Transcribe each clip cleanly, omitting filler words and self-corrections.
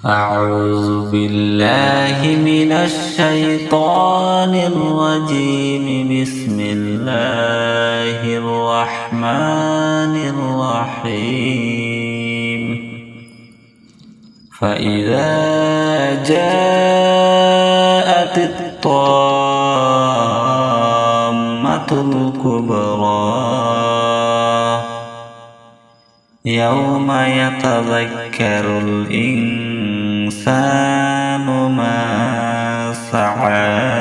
أعوذ بالله من الشيطان الرجيم. بسم الله الرحمن الرحيم. فإذا جاءت الطامة الكبرى يوم يتذكر الإنسان ما سعى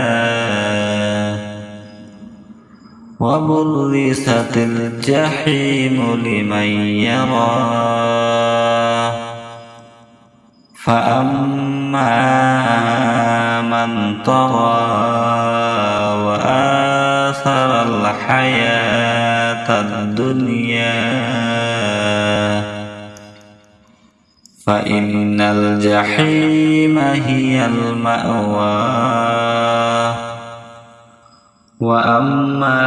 وبرزت الجحيم لمن يرى فأما من طغى وآثر الحياة الدنيا فإن الجحيم هي المأوى وأما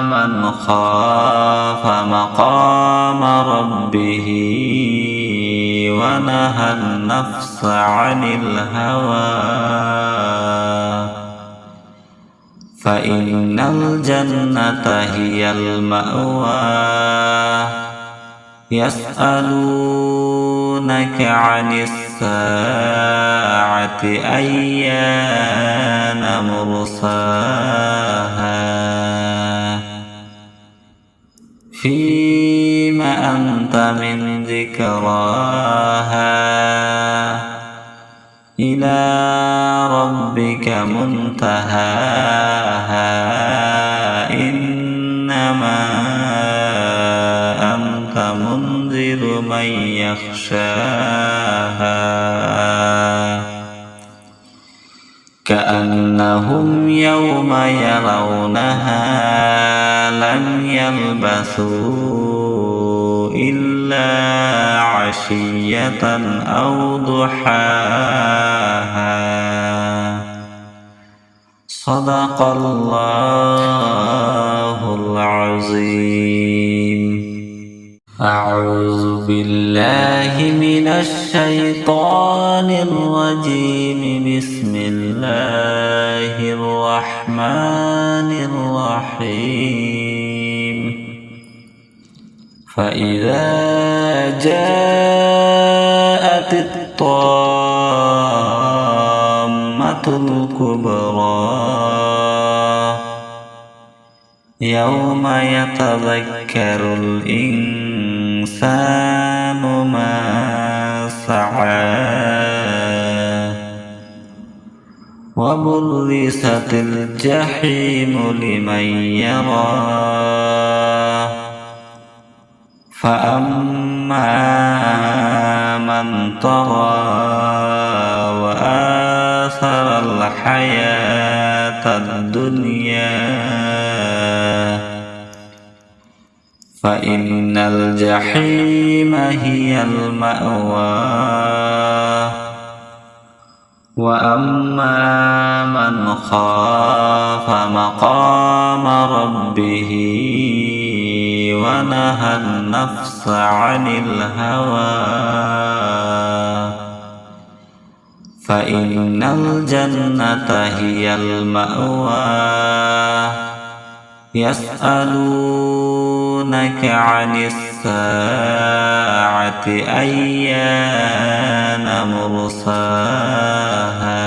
من خاف مقام ربه ونهى النفس عن الهوى فإن الجنة هي المأوى. يسألونك عن الساعة أيان مرساها فيم أنت من ذكراها إلى ربك منتهاها إنما أنت منذر من يخشاها كأنهم يوم يرونها لم يلبثوا إلا عشية أو ضحاها. صدق الله العظيم. أعوذ بالله من الشيطان الرجيم. بسم الله الرحمن الرحيم. فإذا جاءت الطامة الكبرى يوم يتذكر الإنسان ما سعى وبرزت الجحيم لمن يرى فأما من طغى وآثر الحياة الدنيا فإن الجحيم هي المأوى وأما من خاف مقام ربه ونهى النفس عن الهوى فإن الجنة هي المأوى. يسألونك عن الساعة أيان مرساها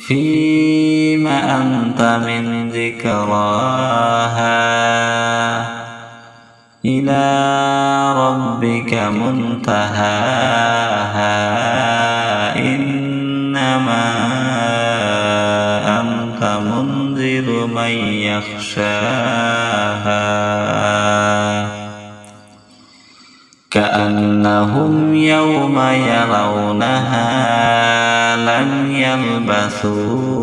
فيم أنت من ذكراها إلى ربك منتهاها إنما أنت منذر من يخشاها كأنهم يوم يرونها لم يلبثوا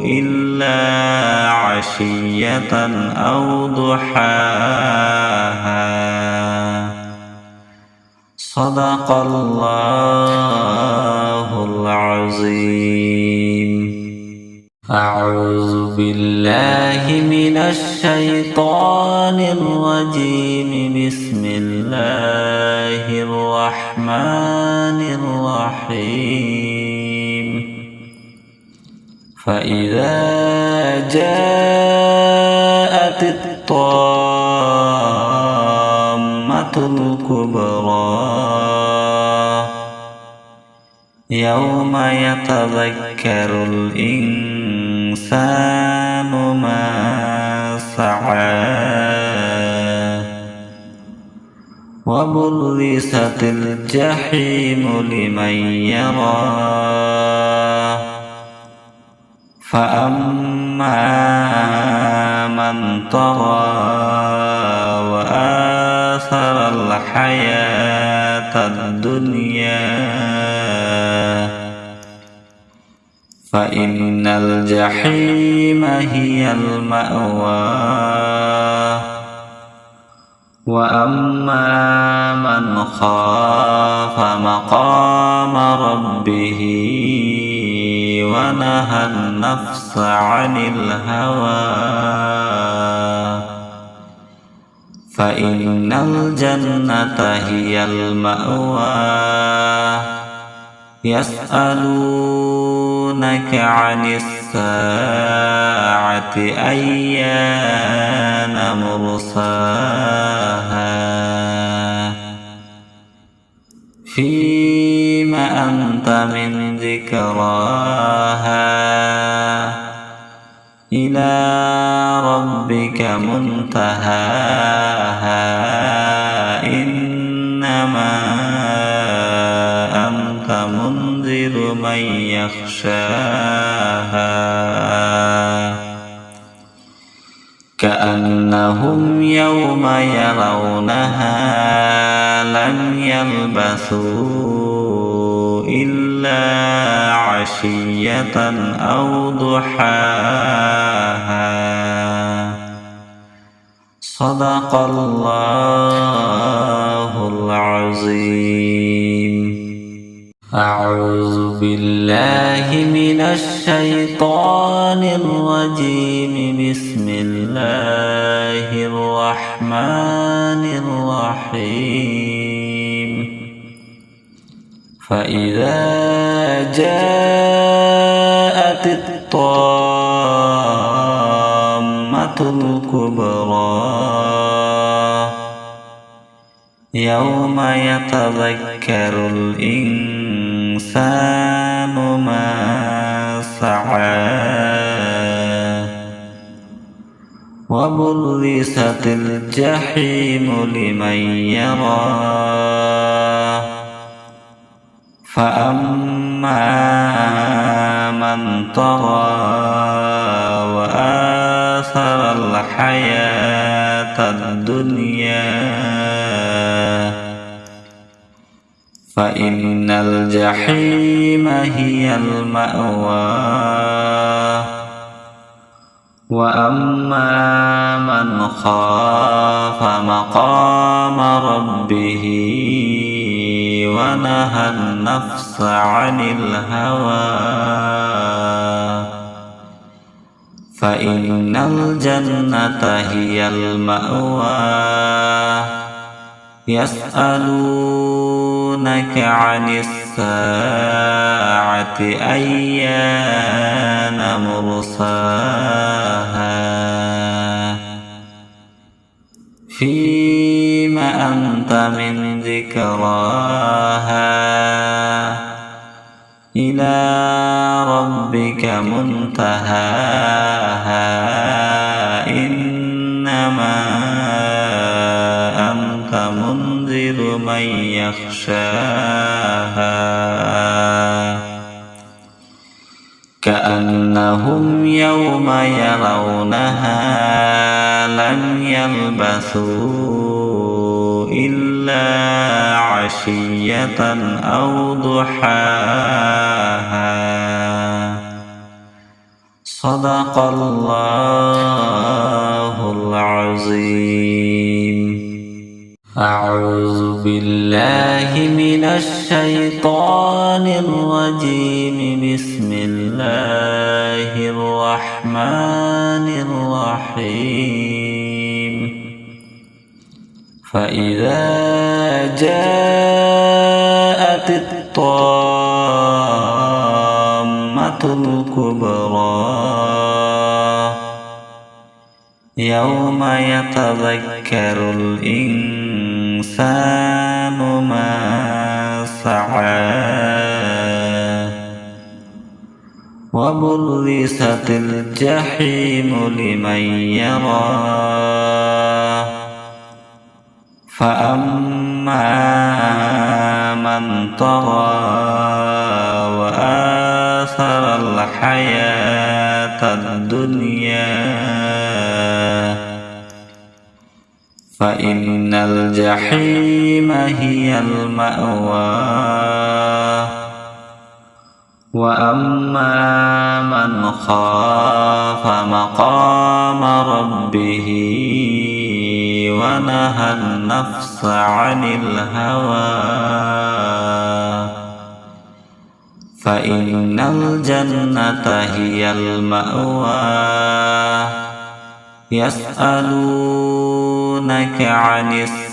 إلا عشية أو ضحاها. صدق الله العظيم. أعوذ بالله من الشيطان الرجيم. بسم الله الرحمن الرحيم. فإذا جاءت الطامة الكبرى يوم يتذكر الإنسان ما سعى وبرزت الجحيم لمن يرى فأما من طغى وآثر الحياة الدنيا فإن الجحيم هي المأوى وأما من خاف مقام ربه ونهى النفس عن الهوى فإن الجنة هي المأوى. يسألونك عن الساعة أيان مرساها فيم أنت من ذكراها إلى ربك منتهاها إنما أنت منذر من يخشاها كأنهم يوم يرونها لم يلبثوا إلا عشية أو ضحاها. صدق الله العظيم. أعوذ بالله من الشيطان الرجيم. بسم الله الرحمن الرحيم. فإذا جاءت الطامة الكبرى يوم يتذكر الإنسان ما سعى وبرزت الجحيم لمن يرى فأما من طغى وآثر الحياة الدنيا فإن الجحيم هي المأوى وأما من خاف مقام ربه ونهى النفس عن الهوى فإن الجنة هي المأوى. يسألونك عن الساعة أيان مرساها فيم أنت من ذكراها إلى ربك منتهاها إنما أنت منذر من يخشاها كأنهم يوم يرونها لم يلبثوا إلا عشية أو ضحاها. صدق الله العظيم. أعوذ بالله من الشيطان الرجيم. بسم الله الرحمن الرحيم. فإذا جاءت الطامة الكبرى يوم يتذكر الإنسان ما سعى وبرزت الجحيم لمن يرى فأما من طغى وآثر الحياة الدنيا فإن الجحيم هي المأوى وأما من خاف مقام ربه ونهى النفس عن الهوى فإن الجنة هي المأوى يسألونك عن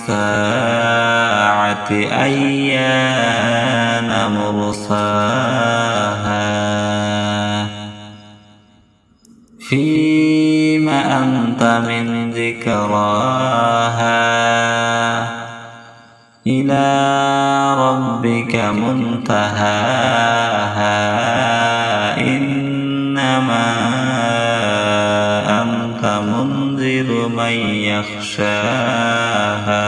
الساعة أيان مرساها فيم أنت من ذكراها إلى ربك منتهاها إنما أنت منذر من يخشاها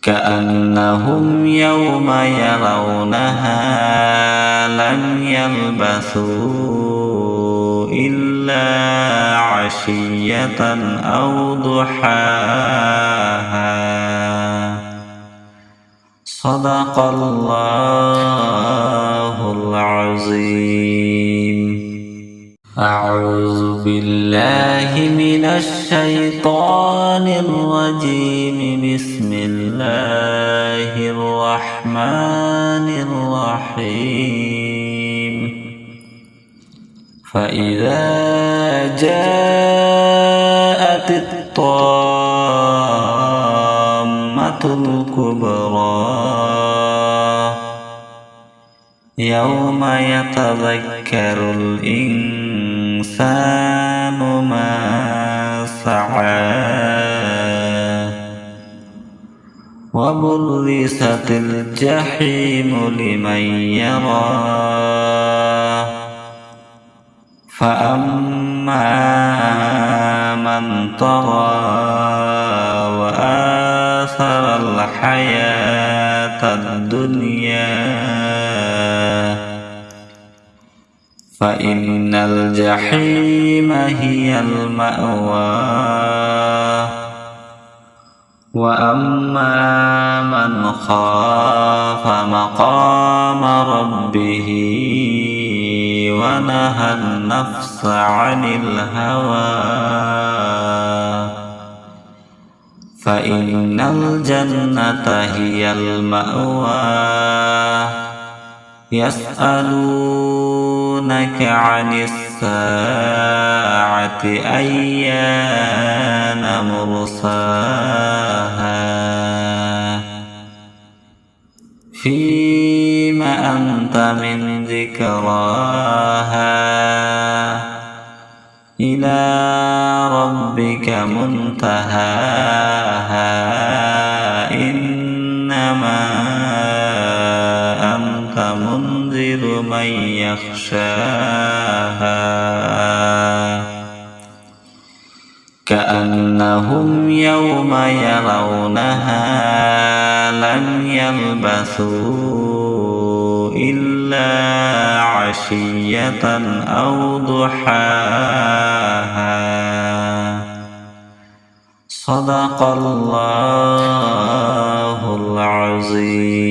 كأنهم يوم يرونها لم يلبثوا إلا عشية أو ضحاها. صدق الله العظيم. أعوذ بالله من الشيطان الرجيم. بسم الله الرحمن الرحيم. فإذا جاءت الطامة الكبرى يوم يتذكر الإنسان ما سعى وبرزت الجحيم لمن يرى فأما من طغى وآثر الحياة الدنيا فإن الجحيم هي المأوى وأما من خاف مقام ربه ونهى النفس عن الهوى فإن الجنة هي المأوى يسألونك عن الساعة أيان مرساها فيم أنت من ذكراها إلى ربك منتهاها إنما أنت منذر من يخشاها كأنهم يوم يرونها لم يلبثوا إلا عشية أو ضحاها. صدق الله العظيم.